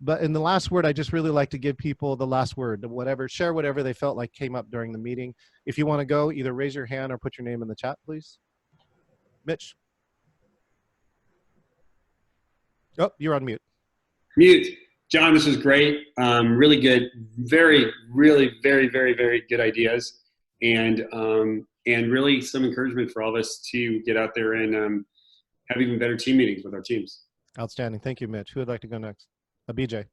But in the last word, I just really like to give people the last word, share whatever they felt like came up during the meeting. If you want to go, either raise your hand or put your name in the chat, please. Mitch. Oh, you're on mute. Mute. John, this was great. Really good. Really, very, very, very good ideas. And really some encouragement for all of us to get out there and have even better team meetings with our teams. Outstanding. Thank you, Mitch. Who would like to go next? BJ.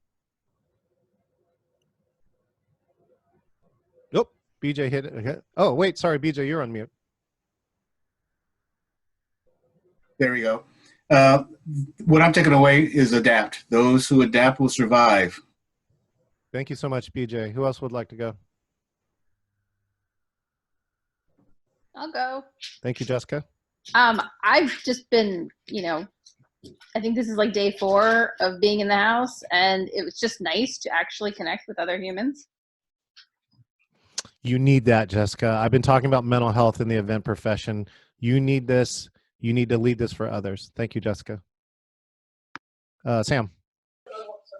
Nope. BJ hit it. Oh, wait. Sorry, BJ, you're on mute. There we go. What I'm taking away is adapt. Those who adapt will survive. Thank you so much, BJ. Who else would like to go? I'll go. Thank you, Jessica. I've just been, I think this is like day 4 of being in the house, and it was just nice to actually connect with other humans. You need that, Jessica. I've been talking about mental health in the event profession. You need this. You need to lead this for others. Thank you, Jessica. Sam.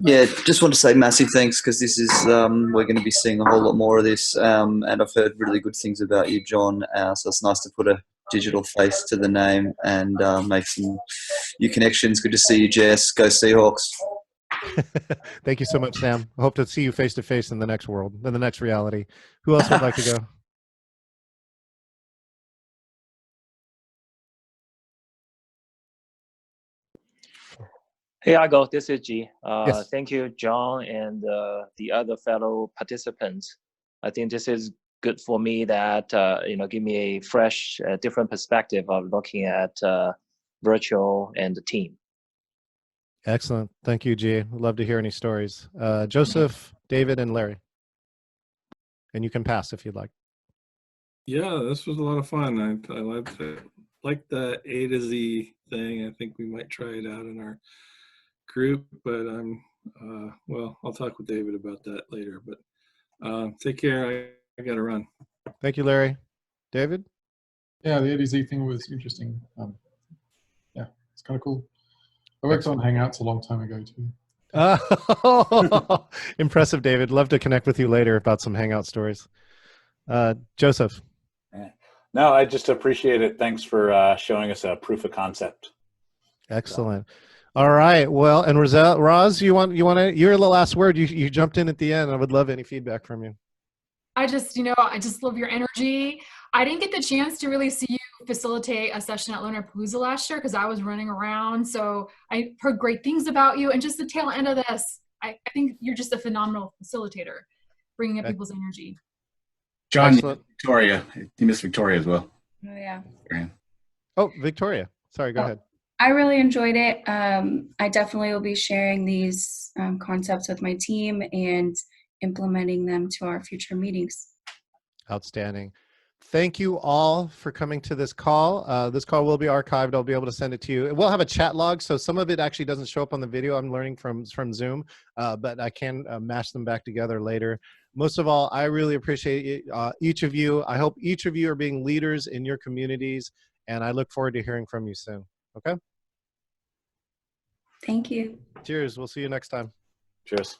Yeah, just want to say massive thanks, because this is we're going to be seeing a whole lot more of this, and I've heard really good things about you, John. So it's nice to put a digital face to the name and make some new connections. Good to see you, Jess. Go Seahawks. Thank you so much, Sam. I hope to see you face to face in the next world, in the next reality. Who else would like to go? Hey, I go. This is G. Yes. Thank you, John, and the other fellow participants. I think this is good for me that, give me a fresh, different perspective of looking at virtual and the team. Excellent. Thank you, G. I'd love to hear any stories. Joseph, David, and Larry. And you can pass if you'd like. Yeah, this was a lot of fun. I like the A to Z thing. I think we might try it out in our group, but well, I'll talk with David about that later. But take care. I got to run. Thank you, Larry. David? Yeah, the A to Z thing was interesting. Yeah, it's kind of cool. I worked on Hangouts a long time ago too. Impressive, David. Love to connect with you later about some Hangout stories. Joseph. No, I just appreciate it. Thanks for showing us a proof of concept. Excellent. All right. Well, and Roz, you're the last word. You jumped in at the end. I would love any feedback from you. I just love your energy. I didn't get the chance to really see you facilitate a session at Lonerpalooza last year because I was running around. So I heard great things about you, and just the tail end of this, I think you're just a phenomenal facilitator, bringing up people's energy. John, Victoria. You missed Victoria as well. Oh, yeah. Oh, Victoria. Sorry, go ahead. I really enjoyed it. I definitely will be sharing these concepts with my team and implementing them to our future meetings. Outstanding. Thank you all for coming to this call. This call will be archived. I'll be able to send it to you. We'll have a chat log, so some of it actually doesn't show up on the video. I'm learning from Zoom, but I can mash them back together later. Most of all, I really appreciate each of you. I hope each of you are being leaders in your communities, and I look forward to hearing from you soon. Okay? Thank you. Cheers. We'll see you next time. Cheers.